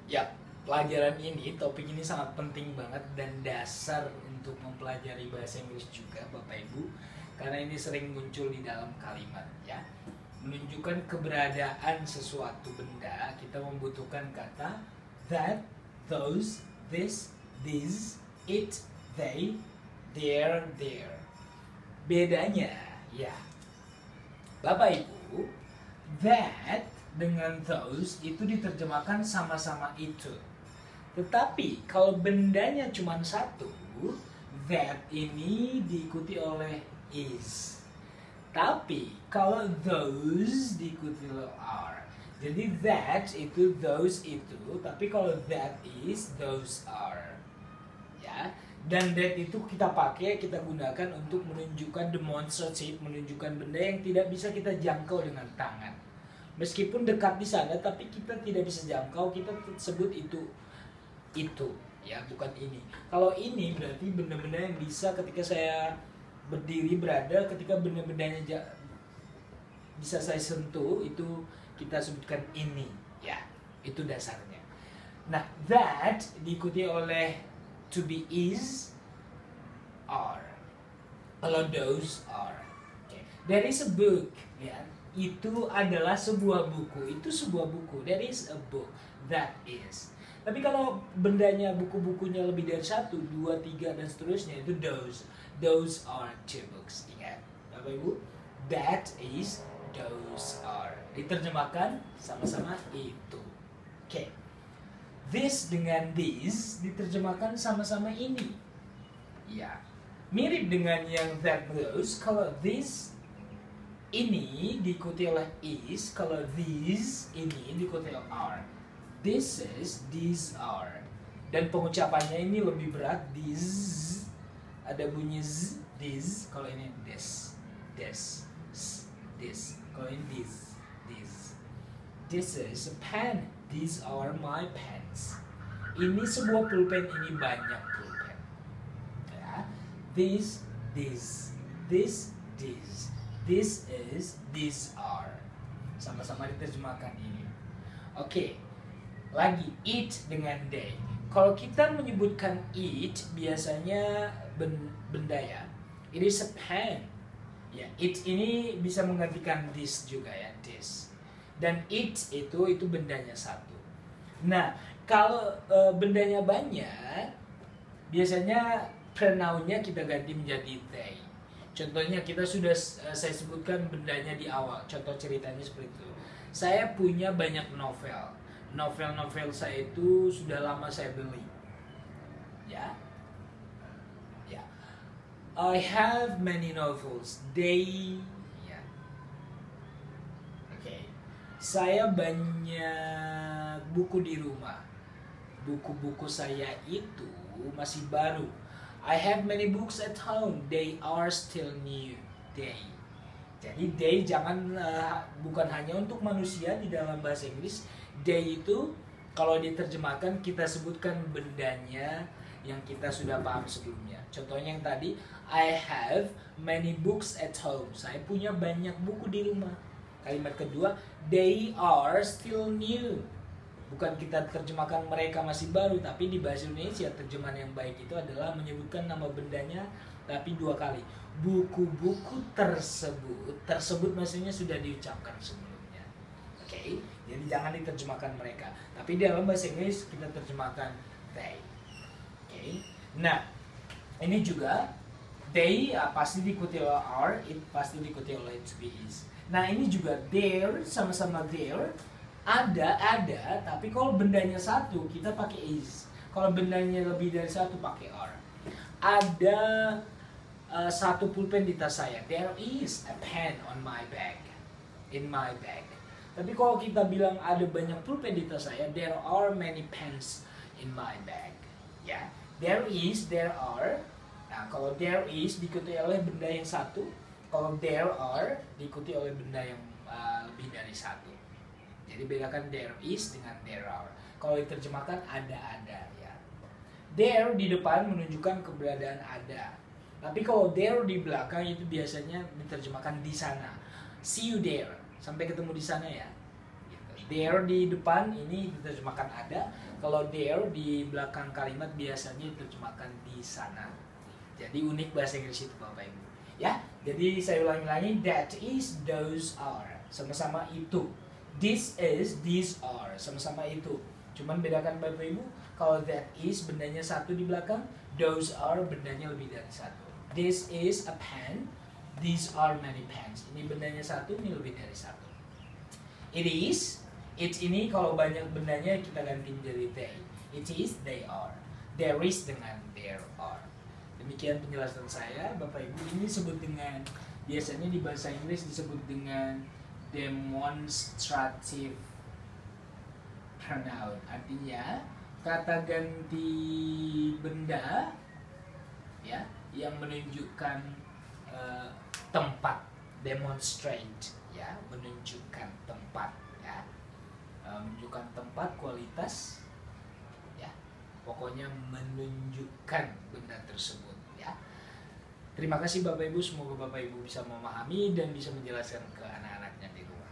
Ya, pelajaran ini, topik ini sangat penting banget dan dasar untuk mempelajari bahasa Inggris juga Bapak Ibu. Karena ini sering muncul di dalam kalimat ya. Menunjukkan keberadaan sesuatu benda, kita membutuhkan kata that, those, this, these, it, they, there. Bedanya ya, Bapak Ibu, that dengan those itu diterjemahkan sama-sama itu. Tetapi kalau bendanya cuma satu, that ini diikuti oleh is. Tapi kalau those diikuti oleh are. Jadi that itu, those itu, tapi kalau that is, those are. Ya. Dan that itu kita pakai, kita gunakan untuk menunjukkan demonstrative, menunjukkan benda yang tidak bisa kita jangkau dengan tangan. Meskipun dekat di sana, tapi kita tidak bisa jangkau, kita sebut itu, ya, bukan ini. Kalau ini berarti benda-benda yang bisa ketika saya berdiri berada, ketika benda-bendanya bisa saya sentuh, itu kita sebutkan ini, ya, itu dasarnya. Nah, that diikuti oleh to be is, are. Kalau those are. Okay. There is a book, ya. Itu adalah sebuah buku. Itu sebuah buku. There is a book. That is. Tapi kalau bendanya, buku-bukunya lebih dari satu, dua, tiga, dan seterusnya, itu those. Those are two books. Ingat, Bapak Ibu. That is, those are. Diterjemahkan sama-sama itu. Oke. This dengan this diterjemahkan sama-sama ini. Ya. Mirip dengan yang that, those. Kalau this ini diikuti oleh is, kalau these ini diikuti oleh are. This is, these are. Dan pengucapannya ini lebih berat. These, ada bunyi z, this. Kalau ini this, this, this. Kalau ini this, this. This is a pen. These are my pens. Ini sebuah pulpen, ini banyak pulpen. Ya. This, this, this, this. This is, these are. Sama-sama diterjemahkan ini. Oke. Lagi, it dengan they. Kalau kita menyebutkan it, biasanya benda ya. It is a pen. Ya, it ini bisa menggantikan this juga ya, this. Dan it itu bendanya satu. Nah, kalau bendanya banyak, biasanya pronounnya kita ganti menjadi they. Contohnya kita sudah saya sebutkan bendanya di awal. Contoh ceritanya seperti itu. Saya punya banyak novel. Novel-novel saya itu sudah lama saya beli. Ya. Ya. I have many novels. They, ya. Oke. Saya banyak buku di rumah. Buku-buku saya itu masih baru. I have many books at home. They are still new. They. Jadi they jangan bukan hanya untuk manusia di dalam bahasa Inggris. They itu kalau diterjemahkan kita sebutkan bendanya yang kita sudah paham sebelumnya. Contohnya yang tadi, I have many books at home. Saya punya banyak buku di rumah. Kalimat kedua, they are still new. Bukan kita terjemahkan mereka masih baru, tapi di bahasa Indonesia terjemahan yang baik itu adalah menyebutkan nama bendanya tapi dua kali. Buku-buku tersebut maksudnya sudah diucapkan sebelumnya. Oke, jadi jangan diterjemahkan mereka, tapi di dalam bahasa Inggris kita terjemahkan they. Oke, nah ini juga they pasti diikuti oleh are, it pasti diikuti oleh to be is. Nah ini juga there, sama-sama there. Ada, tapi kalau bendanya satu kita pakai is. Kalau bendanya lebih dari satu pakai are. Ada satu pulpen di tas saya. There is a pen on my bag. In my bag. Tapi kalau kita bilang ada banyak pulpen di tas saya, there are many pens in my bag. Ya, there is, there are. Nah, kalau there is diikuti oleh benda yang satu, kalau there are diikuti oleh benda yang lebih dari satu. Jadi bedakan there is dengan there are. Kalau diterjemahkan ada ya. There di depan menunjukkan keberadaan ada. Tapi kalau there di belakang itu biasanya diterjemahkan di sana. See you there. Sampai ketemu di sana ya. Gitu. There di depan ini diterjemahkan ada. Kalau there di belakang kalimat biasanya diterjemahkan di sana. Jadi unik bahasa Inggris itu Bapak Ibu. Ya, jadi saya ulangi lagi, that is, those are, sama-sama itu. This is, these are, sama-sama itu. Cuman bedakan Bapak Ibu, kalau that is bendanya satu di belakang, those are bendanya lebih dari satu. This is a pen, these are many pens. Ini bendanya satu, ini lebih dari satu. It is, it ini kalau banyak bendanya kita ganti menjadi they. It is, they are. There is dengan there are. Demikian penjelasan saya, Bapak Ibu. Ini disebut dengan, biasanya di bahasa Inggris disebut dengan demonstrative pronoun. Artinya kata ganti benda ya yang menunjukkan tempat, demonstrate ya, menunjukkan tempat ya, menunjukkan tempat, kualitas ya, pokoknya menunjukkan benda tersebut ya. Terima kasih Bapak Ibu, semoga Bapak Ibu bisa memahami dan bisa menjelaskan ke anak-anaknya di rumah.